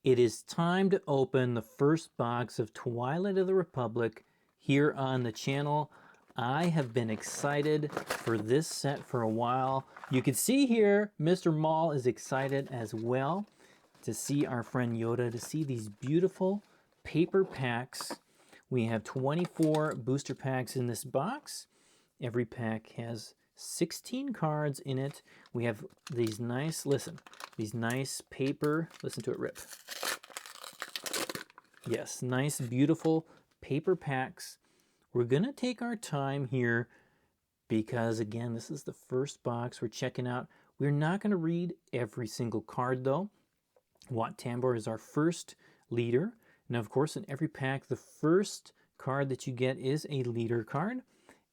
It is time to open the first box of Twilight of the Republic here on the channel. I have been excited for this set for a while. You can see here, Mr. Maul is excited as well to see our friend Yoda, to see these beautiful paper packs. We have 24 booster packs in this box. Every pack has 16 cards in it. We have these nice, listen, these nice paper, listen to it rip. Yes, nice, beautiful paper packs. We're going to take our time here because, again, this is the first box we're checking out. We're not going to read every single card, though. Wat Tambor is our first leader. Now, of course, in every pack, the first card that you get is a leader card,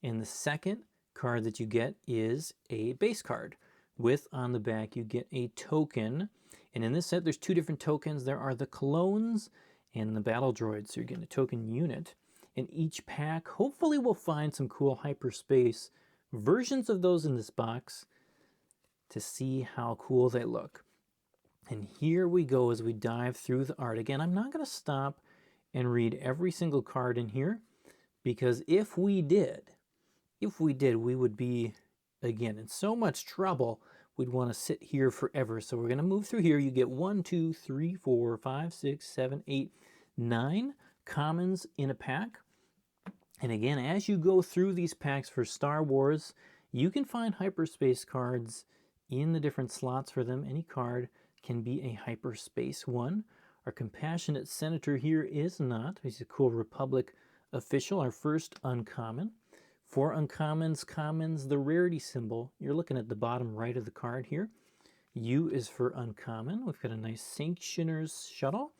and the second card that you get is a base card. With, on the back, you get a token. And in this set, there's two different tokens. There are the clones and the battle droids. So you're getting a token unit. In each pack, hopefully we'll find some cool hyperspace versions of those in this box to see how cool they look. And here we go as we dive through the art. Again, I'm not going to stop and read every single card in here, because if we did, we would be, again, in so much trouble, we'd want to sit here forever. So we're going to move through here. You get 1, 2, 3, 4, 5, 6, 7, 8, 9 commons in a pack. And again, as you go through these packs for Star Wars, you can find hyperspace cards in the different slots for them. Any card can be a hyperspace one. Our compassionate senator here is not. He's a cool Republic official, our first uncommon. For uncommons, commons, the rarity symbol, you're looking at the bottom right of the card here. U is for uncommon. We've got a nice Sanctioner's shuttle.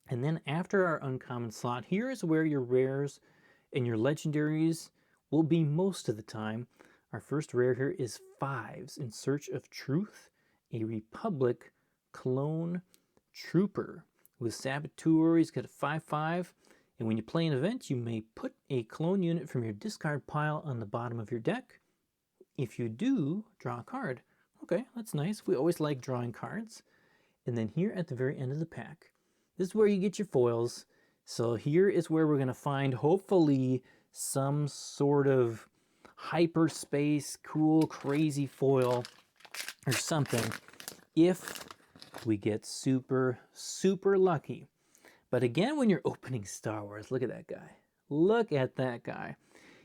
And then after our uncommon slot, here is where your rares and your legendaries will be most of the time. Our first rare here is 5s, In Search of Truth, a Republic clone trooper. With Saboteur, he's got a 5/5. And when you play an event, you may put a clone unit from your discard pile on the bottom of your deck. If you do, draw a card. Okay, that's nice. We always like drawing cards. And then here at the very end of the pack, this is where you get your foils. So here is where we're going to find, hopefully, some sort of hyperspace, cool, crazy foil or something, if we get super, super lucky. But again, when you're opening Star Wars, look at that guy. Look at that guy.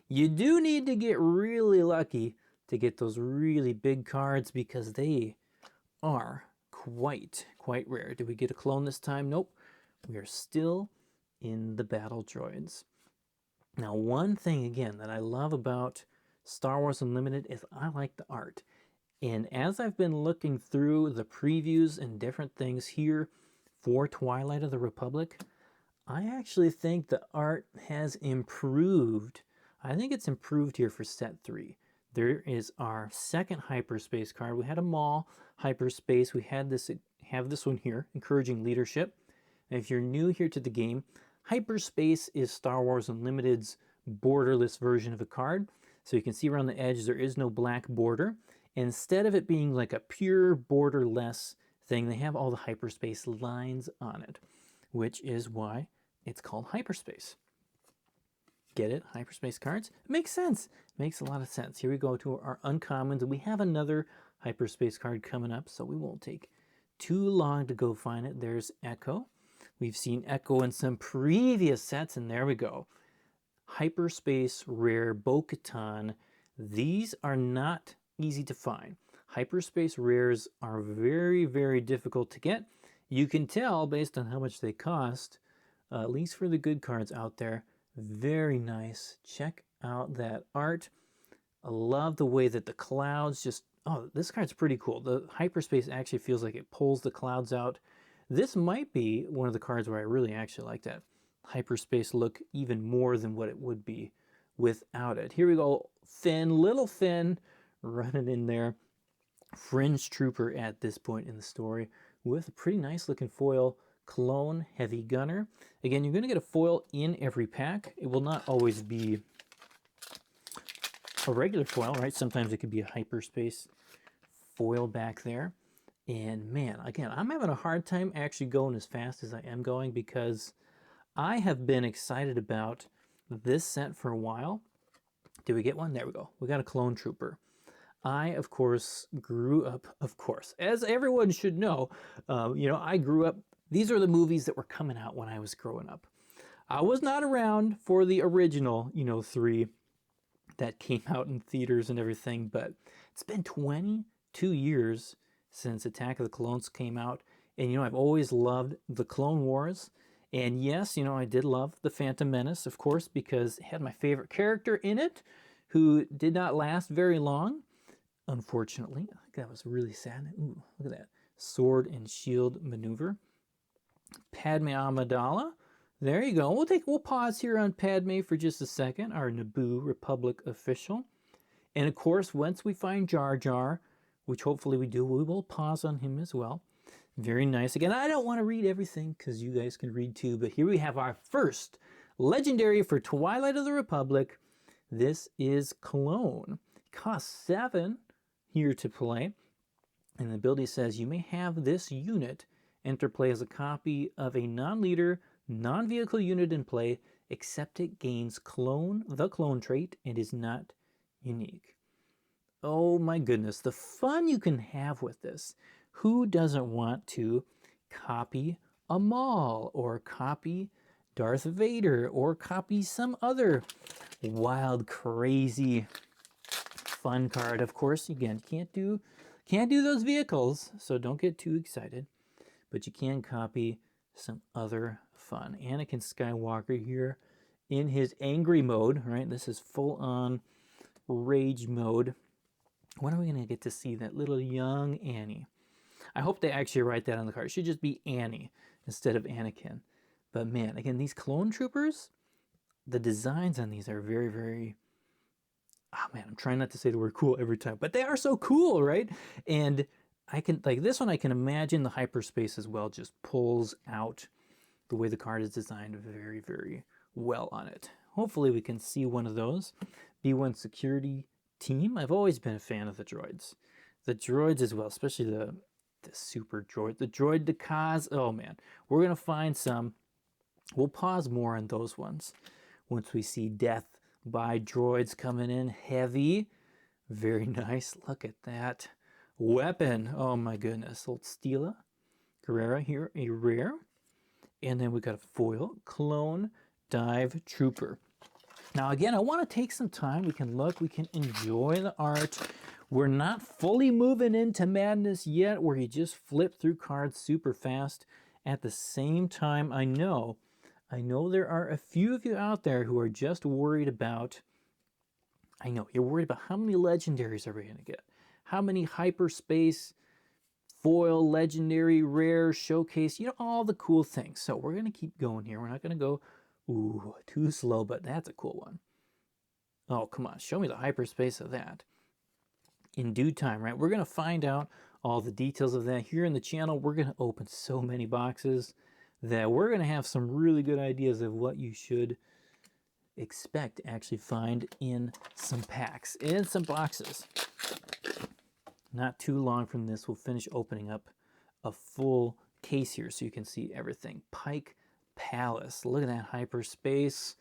You do need to get really lucky to get those really big cards, because they are quite rare. Did we get a clone this time? Nope. We are still in the battle droids. Now, one thing, again, that I love about Star Wars Unlimited is I like the art. And as I've been looking through the previews and different things here for Twilight of the Republic, I actually think the art has improved. I think it's improved here for set 3. There is our second hyperspace card. We had a Maul hyperspace. We have this one here, encouraging leadership. And if you're new here to the game, hyperspace is Star Wars Unlimited's borderless version of a card. So you can see around the edge there is no black border. Instead of it being like a pure borderless thing, they have all the hyperspace lines on it, which is why it's called hyperspace. Get it? Hyperspace cards? It makes sense. It makes a lot of sense. Here we go to our uncommons. We have another hyperspace card coming up, so we won't take too long to go find it. There's Echo. We've seen Echo in some previous sets, and there we go. Hyperspace rare Bo-Katan. These are not easy to find. Hyperspace rares are very, very difficult to get. You can tell based on how much they cost, at least for the good cards out there. Very nice. Check out that art. I love the way that the clouds just, oh, this card's pretty cool. The hyperspace actually feels like it pulls the clouds out. This might be one of the cards where I really actually like that hyperspace look even more than what it would be without it. Here we go. Finn, little Finn, running in there. Fringe Trooper at this point in the story with a pretty nice looking foil clone heavy gunner. Again, you're going to get a foil in every pack. It will not always be a regular foil, right? Sometimes it could be a hyperspace foil back there. And man, again, I'm having a hard time actually going as fast as I am going because I have been excited about this set for a while. Did we get one? There we go. We got a clone trooper. I, of course, grew up, as everyone should know, I grew up, these are the movies that were coming out when I was growing up. I was not around for the original, 3 that came out in theaters and everything, but it's been 22 years since Attack of the Clones came out. And, I've always loved the Clone Wars. And yes, I did love the Phantom Menace, of course, because it had my favorite character in it, who did not last very long, unfortunately. I think that was really sad. Ooh, look at that. Sword and shield maneuver. Padme Amidala. There you go. We'll pause here on Padme for just a second, our Naboo Republic official. And of course, once we find Jar Jar, which hopefully we do, we will pause on him as well. Very nice. Again, I don't want to read everything because you guys can read too, but here we have our first legendary for Twilight of the Republic. This is Clone. It costs 7 here to play. And the ability says you may have this unit enter play as a copy of a non-leader, non-vehicle unit in play, except it gains the clone trait and is not unique. Oh my goodness, the fun you can have with this. Who doesn't want to copy a Maul or copy Darth Vader or copy some other wild, crazy, fun card? Of course, again, can't do those vehicles, so don't get too excited. But you can copy some other fun. Anakin Skywalker here in his angry mode, right? This is full-on rage mode. When are we going to get to see that little young Annie? I hope they actually write that on the card. It should just be Annie instead of Anakin. But man, again, these clone troopers, the designs on these are very, very... Oh man, I'm trying not to say the word cool every time, but they are so cool, right? And I can, like this one, I can imagine the hyperspace as well just pulls out the way the card is designed very, very well on it. Hopefully we can see one of those. B1 security team. I've always been a fan of the droids. The droids as well, especially the super droid. The droid Decaz. Oh man, we're going to find some. We'll pause more on those ones once we see death by droids coming in heavy. Very nice. Look at that weapon. Oh my goodness. Old Stila Guerrera here, a rare. And then we got a foil clone dive trooper. Now again, I want to take some time. We can look, we can enjoy the art. We're not fully moving into madness yet, where you just flip through cards super fast. At the same time, I know there are a few of you out there who are just worried about, you're worried about how many legendaries are we going to get? How many hyperspace, foil, legendary, rare, showcase, all the cool things. So we're going to keep going here. We're not going to go, ooh, too slow, but that's a cool one. Oh, come on, show me the hyperspace of that. In due time, right? We're going to find out all the details of that here in the channel. We're going to open so many boxes that we're going to have some really good ideas of what you should expect to actually find in some packs, in some boxes. Not too long from this, we'll finish opening up a full case here so you can see everything. Pike Palace. Look at that hyperspace.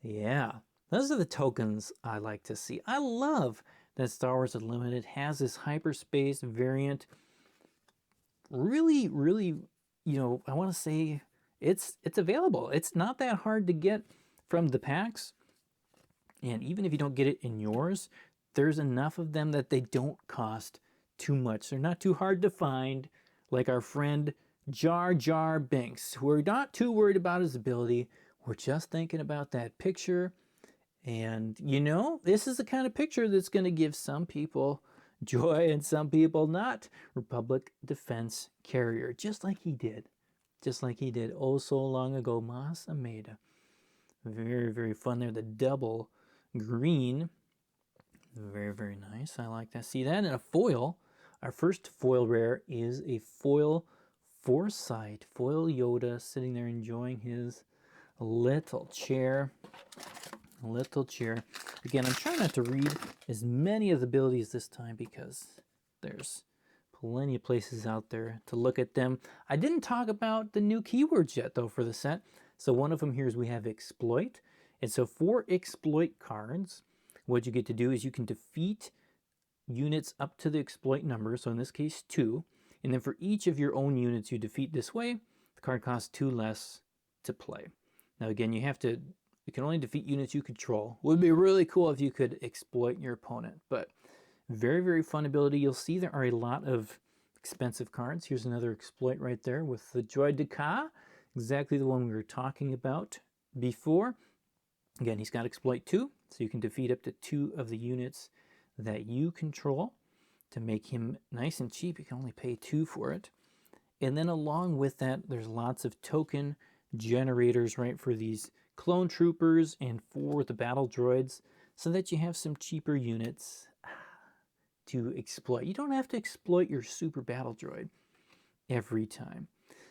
Yeah, those are the tokens I like to see. I love that Star Wars Unlimited has this hyperspace variant. Really, really, I want to say it's available. It's not that hard to get from the packs. And even if you don't get it in yours, there's enough of them that they don't cost too much. They're not too hard to find, like our friend Jar Jar Binks. We're not too worried about his ability. We're just thinking about that picture. And, this is the kind of picture that's going to give some people joy and some people not. Republic Defense Carrier, just like he did oh so long ago. Mas Ameda. Very, very fun there. The double green. Very, very nice. I like that. See that? And a foil. Our first foil rare is a foil Foresight. Foil Yoda sitting there enjoying his little chair. Again, I'm trying not to read as many of the abilities this time because there's plenty of places out there to look at them. I didn't talk about the new keywords yet, though, for the set. So one of them here is we have exploit. And so for exploit cards, what you get to do is you can defeat units up to the exploit number, so in this case 2. And then for each of your own units you defeat this way, the card costs 2 less to play. Now again, you can only defeat units you control. It would be really cool if you could exploit your opponent, but very, very fun ability. You'll see there are a lot of expensive cards. Here's another exploit right there with the Droid de Ka, exactly the one we were talking about before. Again, he's got exploit 2, so you can defeat up to 2 of the units that you control. To make him nice and cheap, you can only pay 2 for it. And then along with that, there's lots of token generators, right, for these clone troopers and for the battle droids, so that you have some cheaper units to exploit. You don't have to exploit your super battle droid every time.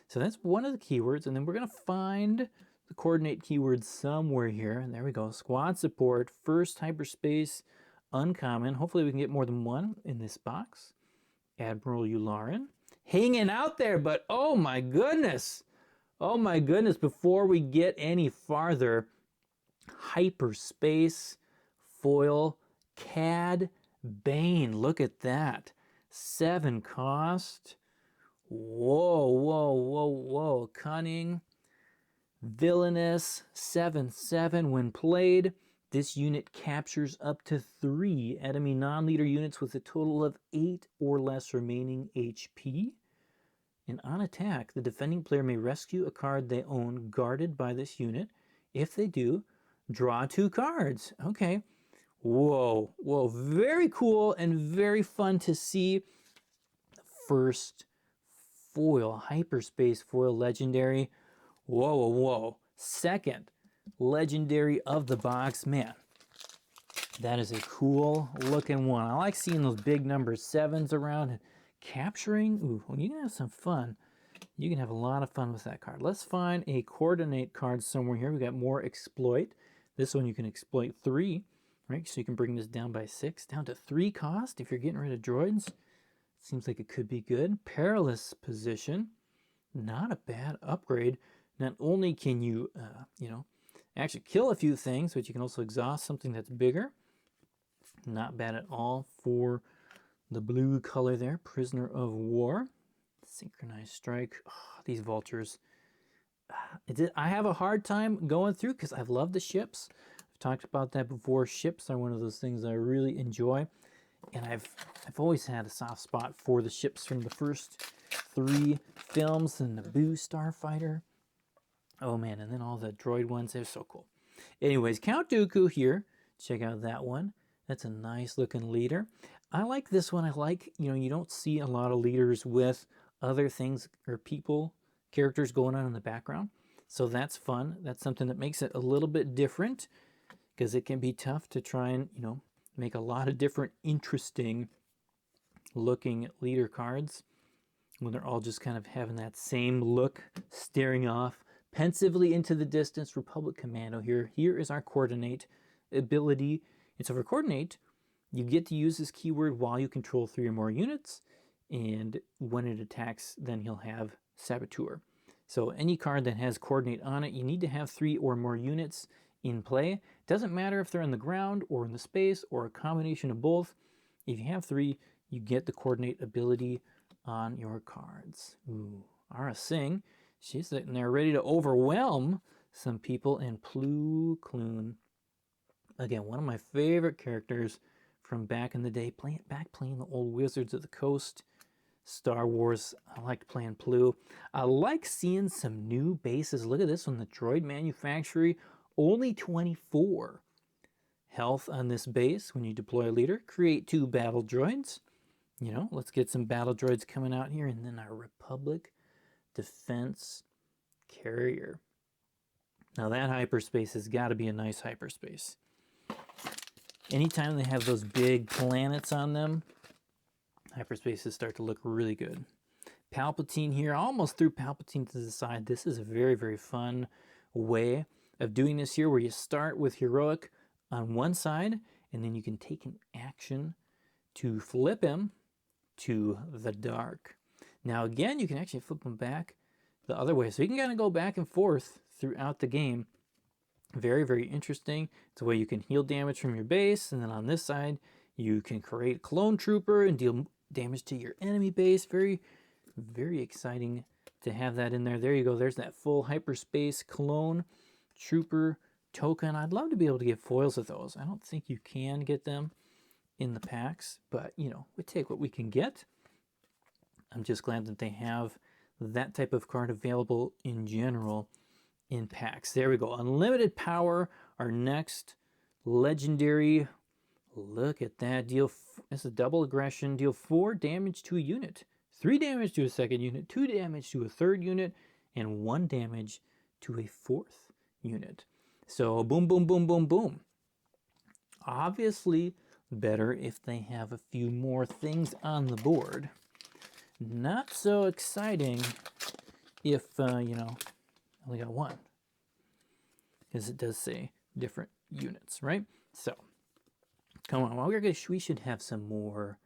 So that's one of the keywords, and then we're going to find the coordinate keyword somewhere here, and there we go. Squad support, first hyperspace, uncommon. Hopefully we can get more than one in this box. Admiral Yularen. Hanging out there, but oh my goodness. Oh my goodness, before we get any farther, hyperspace foil Cad Bane. Look at that. 7 cost. Whoa, whoa, whoa, whoa. Cunning. Villainous. 7/7 when played. This unit captures up to 3 enemy non-leader units with a total of 8 or less remaining HP. And on attack, the defending player may rescue a card they own guarded by this unit. If they do, draw 2 cards. Okay. Whoa, whoa, very cool and very fun to see. First foil, hyperspace foil legendary. Whoa, whoa, whoa. Second legendary of the box. Man, that is a cool looking one. I like seeing those big number 7s around and capturing. Ooh, well, you can have some fun. You can have a lot of fun with that card. Let's find a coordinate card somewhere here. We got more exploit. This one you can exploit 3. Right, so you can bring this down by 6, down to 3 cost if you're getting rid of droids. Seems like it could be good. Perilous position, not a bad upgrade. Not only can you, actually kill a few things, but you can also exhaust something that's bigger. Not bad at all for the blue color there. Prisoner of War, synchronized strike. Oh, these vultures. I have a hard time going through because I've loved the ships. Talked about that before. Ships are one of those things I really enjoy, and I've always had a soft spot for the ships from the first 3 films, and the Naboo Starfighter. Oh man, and then all the droid ones. They're so cool. Anyways, Count Dooku here. Check out that one. That's a nice looking leader. I like this one. I like, you don't see a lot of leaders with other things or characters going on in the background. So that's fun. That's something that makes it a little bit different, because it can be tough to try and, make a lot of different interesting looking leader cards when they're all just kind of having that same look, staring off pensively into the distance. Republic Commando here. Here is our coordinate ability. And so for coordinate, you get to use this keyword while you control 3 or more units. And when it attacks, then he'll have Saboteur. So any card that has coordinate on it, you need to have 3 or more units in play. Doesn't matter if they're on the ground or in the space or a combination of both. If you have 3, you get the coordinate ability on your cards. Ooh, Ara Singh, she's sitting there ready to overwhelm some people. And Plu Kloon, again, one of my favorite characters from back in the day, playing the old Wizards of the Coast, Star Wars. I liked playing Plu. I like seeing some new bases. Look at this one, the Droid Manufactory. Only 24 health on this base when you deploy a leader. Create 2 battle droids. Let's get some battle droids coming out here. And then our Republic Defense Carrier. Now that hyperspace has got to be a nice hyperspace. Anytime they have those big planets on them, hyperspaces start to look really good. Palpatine here. I almost threw Palpatine to the side. This is a very, very fun way of doing this here, where you start with heroic on one side, and then you can take an action to flip him to the dark. Now again, you can actually flip them back the other way. So you can kind of go back and forth throughout the game. Very, very interesting. It's a way you can heal damage from your base. And then on this side, you can create a clone trooper and deal damage to your enemy base. Very, very exciting to have that in there. There you go. There's that full hyperspace clone trooper token. I'd love to be able to get foils of those. I don't think you can get them in the packs, but you know, we take what we can get. I'm just glad that they have that type of card available in general in packs. There we go. Unlimited power, our next legendary. Look at that. It's a double aggression. Deal 4 damage to a unit, 3 damage to a second unit, 2 damage to a third unit, and 1 damage to a fourth unit. So boom, boom, boom, boom, boom. Obviously better if they have a few more things on the board. Not so exciting if, you know, only got 1. Because it does say different units, right? So, come on. Well, we should have some more.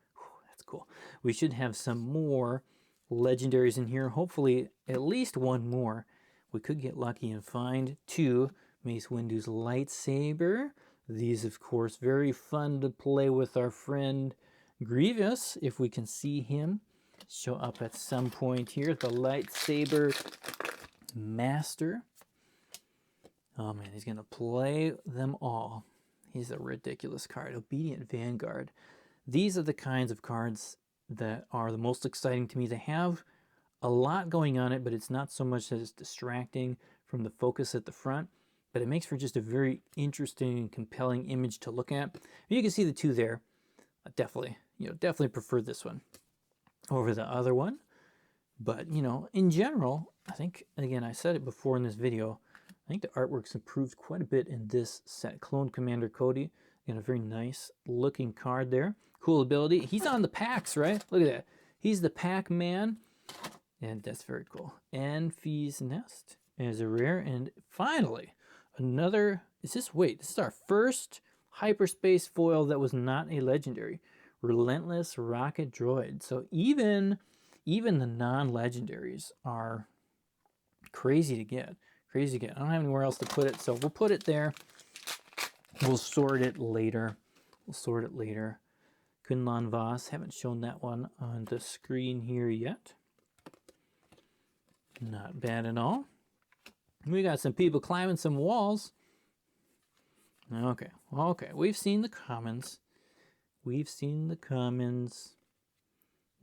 That's cool. We should have some more legendaries in here. Hopefully, at least 1 more. We could get lucky and find 2. Mace Windu's lightsaber. These, of course, very fun to play with our friend Grievous, if we can see him show up at some point here. The lightsaber master. Oh man, he's going to play them all. He's a ridiculous card. Obedient Vanguard. These are the kinds of cards that are the most exciting to me. They have a lot going on it, but it's not so much that it's distracting from the focus at the front, but it makes for just a very interesting and compelling image to look at. And you can see the 2 there. Definitely prefer this one over the other one. But, you know, in general, I think, again, I said it before in this video, I think the artwork's improved quite a bit in this set. Clone Commander Cody, got a very nice looking card there. Cool ability. He's on the packs, right? Look at that. He's the Pac-Man. And that's very cool. Enfys Nest as a rare. And finally, another, this is our first hyperspace foil that was not a legendary. Relentless Rocket Droid. So even the non-legendaries are crazy to get. I don't have anywhere else to put it, so we'll put it there. We'll sort it later. Kunlan Voss, haven't shown that one on the screen here yet. Not bad at all. We got some people climbing some walls. Okay, we've seen the commons.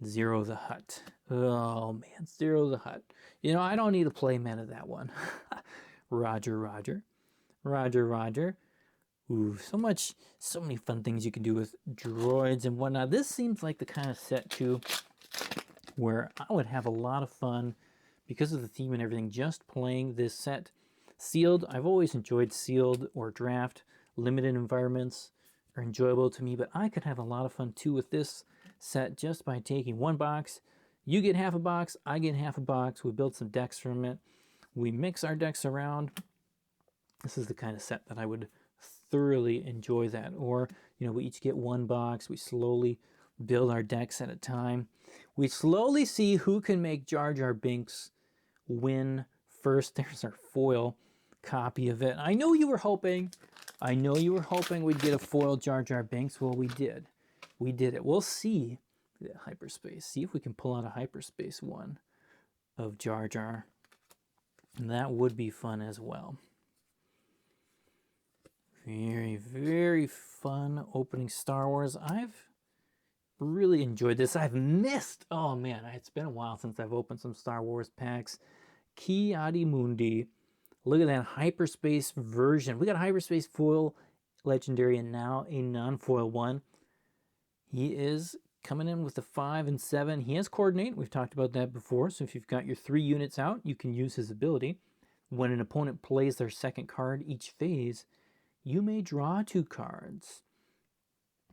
Zero the Hutt. Oh man, Zero the Hutt. You know, I don't need a playmat of that one. Roger. Ooh, so many fun things you can do with droids and whatnot. This seems like the kind of set too where I would have a lot of fun because of the theme and everything, just playing this set. Sealed, I've always enjoyed sealed or draft. Limited environments are enjoyable to me, but I could have a lot of fun too with this set just by taking 1 box. You get half a box, I get half a box. We build some decks from it. We mix our decks around. This is the kind of set that I would thoroughly enjoy that. Or, you know, we each get 1 box. We slowly build our decks at a time. We slowly see who can make Jar Jar Binks win first. There's our foil copy of it. I know you were hoping we'd get a foil Jar Jar Binks. Well, we did. We did it. We'll see that hyperspace. See if we can pull out a hyperspace one of Jar Jar. And that would be fun as well. Very, very fun opening Star Wars. I've really enjoyed this. I've missed, oh man, it's been a while since I've opened some Star Wars packs. Ki-Adi-Mundi. Look at that hyperspace version. We got a hyperspace foil legendary and now a non-foil one. He is coming in with the 5 and 7. He has coordinate. We've talked about that before. So if you've got your 3 units out, you can use his ability. When an opponent plays their second card each phase, you may draw 2 cards.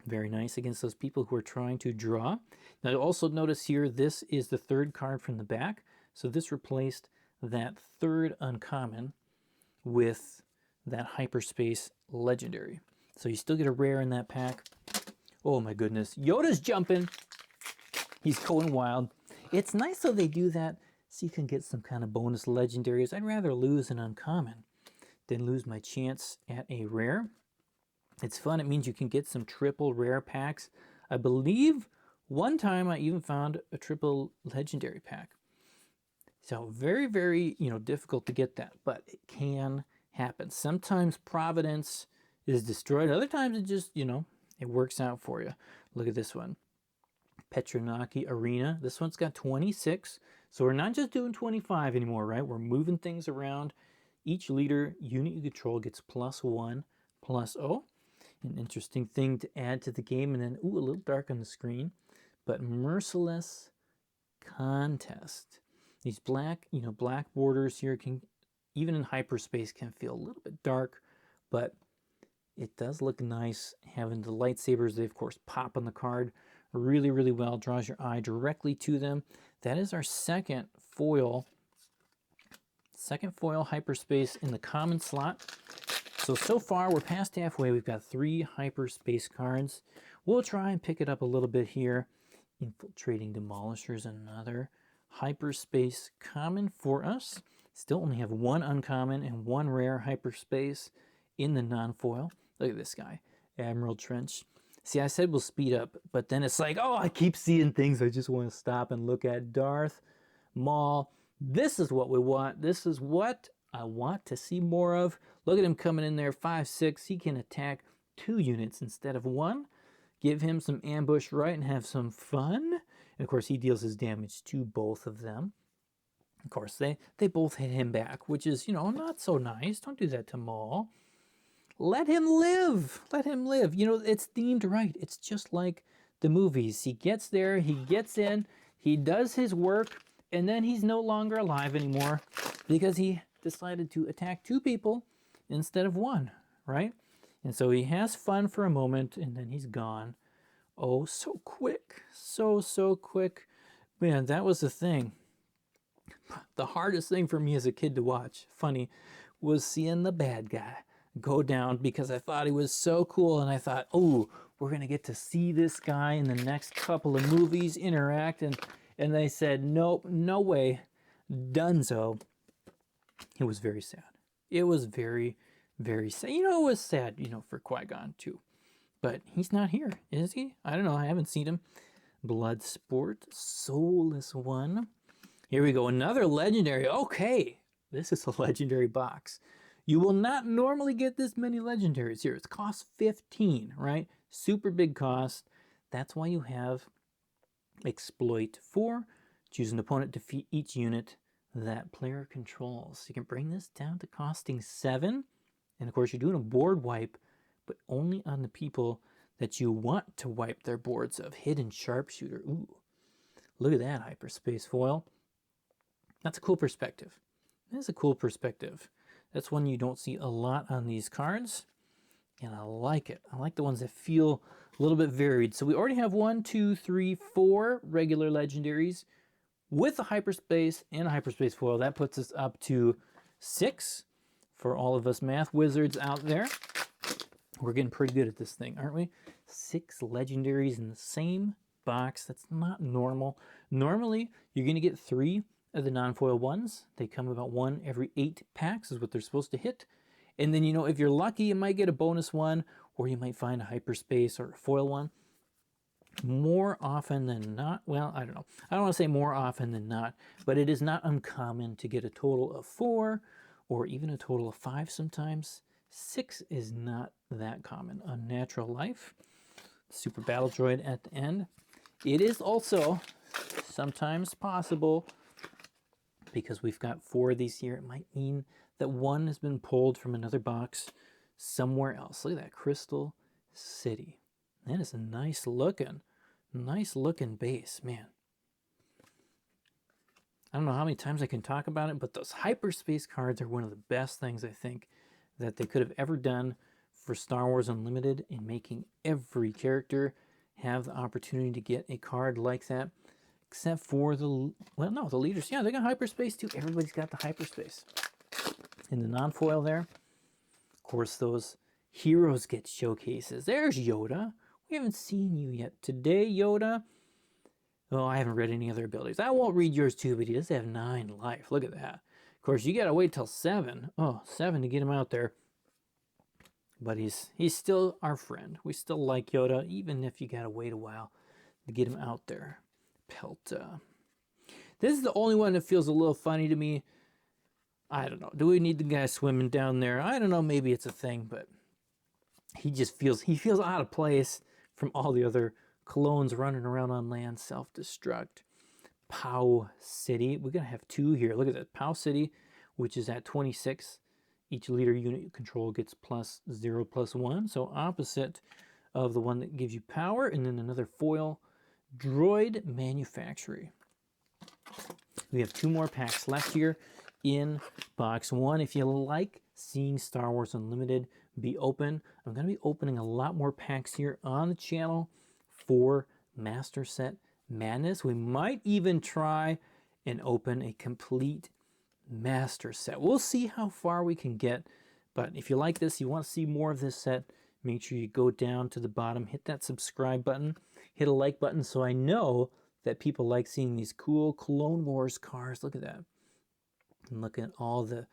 Very nice against those people who are trying to draw. Now also notice here, this is the 3rd card from the back. So this replaced that 3rd uncommon with that hyperspace legendary. So you still get a rare in that pack. Oh my goodness, Yoda's jumping. He's going wild. It's nice though they do that so you can get some kind of bonus legendaries. I'd rather lose an uncommon than lose my chance at a rare. It's fun. It means you can get some triple rare packs. I believe one time I even found a triple legendary pack. So very, very, difficult to get that, but it can happen. Sometimes Providence is destroyed. Other times it just, it works out for you. Look at this one. Petronaki Arena. This one's got 26. So we're not just doing 25 anymore, right? We're moving things around. Each leader unit you control gets +1, +0. An interesting thing to add to the game. And then, a little dark on the screen, but Merciless Contest. These black, black borders here can, even in hyperspace, can feel a little bit dark, but it does look nice having the lightsabers. They, of course, pop on the card really, really well. Draws your eye directly to them. That is our second foil hyperspace in the common slot. So far, we're past halfway. We've got 3 hyperspace cards. We'll try and pick it up a little bit here. Infiltrating Demolishers, another hyperspace common for us. Still only have 1 uncommon and 1 rare hyperspace in the non-foil. Look at this guy, Admiral Trench. See, I said we'll speed up, but then it's like, oh, I keep seeing things I just want to stop and look at. Darth Maul. This is what we want. This is what I want to see more of. Look at him coming in there, 5'6". He can attack 2 units instead of 1. Give him some ambush right and have some fun. And of course, he deals his damage to both of them. Of course, they both hit him back, which is, not so nice. Don't do that to Maul. Let him live. Let him live. It's themed right. It's just like the movies. He gets there, he gets in, he does his work, and then he's no longer alive anymore because he decided to attack 2 people instead of 1, right? And so he has fun for a moment, and then he's gone. Oh, so quick. So quick. Man, that was the thing. The hardest thing for me as a kid to watch, funny, was seeing the bad guy go down because I thought he was so cool, and I thought, oh, we're going to get to see this guy in the next couple of movies interact, and they said, nope, no way, dunzo. It was very sad. It was very, very sad. It was sad, for Qui-Gon too. But he's not here, is he? I don't know. I haven't seen him. Bloodsport, Soulless One. Here we go. Another legendary. Okay. This is a legendary box. You will not normally get this many legendaries here. It costs 15, right? Super big cost. That's why you have Exploit 4. Choose an opponent, defeat each unit that player controls. You can bring this down to costing 7. And of course, you're doing a board wipe, but only on the people that you want to wipe their boards of. Hidden Sharpshooter. Ooh, look at that hyperspace foil. That's a cool perspective. That is a cool perspective. That's one you don't see a lot on these cards, and I like it. I like the ones that feel a little bit varied. So we already have 1, 2, 3, 4 regular legendaries with a hyperspace and a hyperspace foil. That puts us up to 6 for all of us math wizards out there. We're getting pretty good at this thing, aren't we? 6 legendaries in the same box. That's not normal. Normally, you're going to get 3 of the non-foil ones. They come about 1 every 8 packs is what they're supposed to hit. And then, if you're lucky, you might get a bonus one, or you might find a hyperspace or a foil one. More often than not, well, I don't know. I don't want to say more often than not, but it is not uncommon to get a total of 4 or even a total of 5 sometimes. 6 is not that common. Unnatural Life, Super Battle Droid at the end. It is also sometimes possible, because we've got 4 of these here, it might mean that 1 has been pulled from another box somewhere else. Look at that Crystal City. That is a nice looking base, man. I don't know how many times I can talk about it, but those hyperspace cards are one of the best things I think that they could have ever done for Star Wars Unlimited, in making every character have the opportunity to get a card like that. Except for the leaders. Yeah, they got hyperspace too. Everybody's got the hyperspace. In the non-foil there, of course, those heroes get showcases. There's Yoda. We haven't seen you yet today, Yoda. Oh, I haven't read any other abilities. I won't read yours too, but he does have 9 life. Look at that. Of course, you gotta wait till 7. Oh, 7 to get him out there. But he's still our friend. We still like Yoda, even if you gotta wait a while to get him out there. Pelta. This is the only one that feels a little funny to me. I don't know. Do we need the guy swimming down there? I don't know. Maybe it's a thing, but he feels out of place from all the other clones running around on land. Self-destruct. Pow City. We're going to have 2 here. Look at that. Pow City, which is at 26. Each leader unit you control gets +0, +1. So opposite of the one that gives you power. And then another foil. Droid Manufactory. We have 2 more packs left here in box 1. If you like seeing Star Wars Unlimited be open, I'm going to be opening a lot more packs here on the channel for Master Set Madness. We might even try and open a complete Master Set. We'll see how far we can get, but if you like this, you want to see more of this set, make sure you go down to the bottom, hit that subscribe button, hit a like button so I know that people like seeing these cool Clone Wars cars. Look at that. And look at all the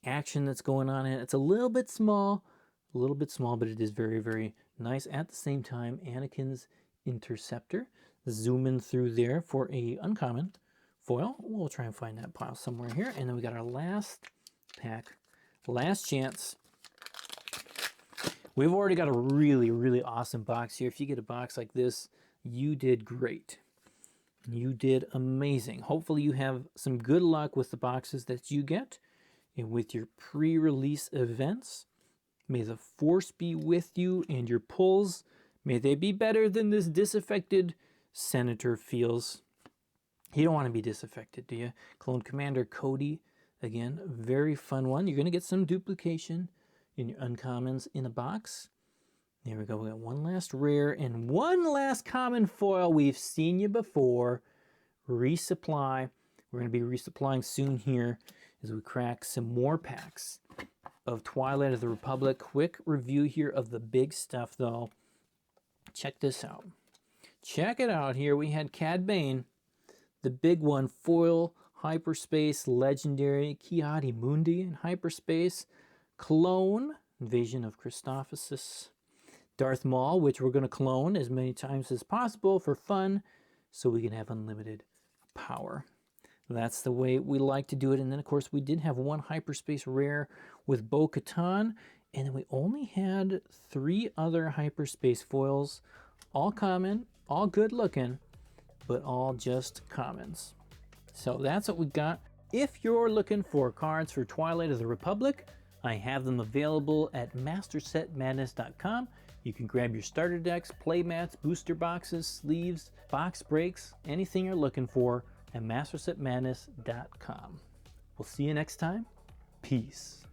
action that's going on in it. It's a little bit small, but it is very, very nice. At the same time, Anakin's Interceptor. Zoom in through there for a uncommon foil. We'll try and find that pile somewhere here. And then we got our last pack, last chance. We've already got a really, really awesome box here. If you get a box like this, you did great. You did amazing. Hopefully you have some good luck with the boxes that you get and with your pre-release events. May the Force be with you and your pulls. May they be better than this disaffected Senator feels. You don't want to be disaffected, do you? Clone Commander Cody, again, very fun one. You're going to get some duplication in your uncommons in a box. There we go. We got one last rare and one last common foil. We've seen you before. Resupply. We're going to be resupplying soon here as we crack some more packs of Twilight of the Republic. Quick review here of the big stuff, though. Check this out. Check it out here. We had Cad Bane, the big one, foil, Hyperspace, Legendary, Ki-Adi-Mundi in Hyperspace, Clone, Invasion of Christophsis, Darth Maul, which we're going to clone as many times as possible for fun so we can have unlimited power. That's the way we like to do it. And then, of course, we did have one Hyperspace rare with Bo-Katan, and then we only had 3 other Hyperspace foils, all common, all good looking, but all just commons. So that's what we got. If you're looking for cards for Twilight of the Republic, I have them available at mastersetmadness.com. You can grab your starter decks, play mats, booster boxes, sleeves, box breaks, anything you're looking for at mastersetmadness.com. We'll see you next time. Peace.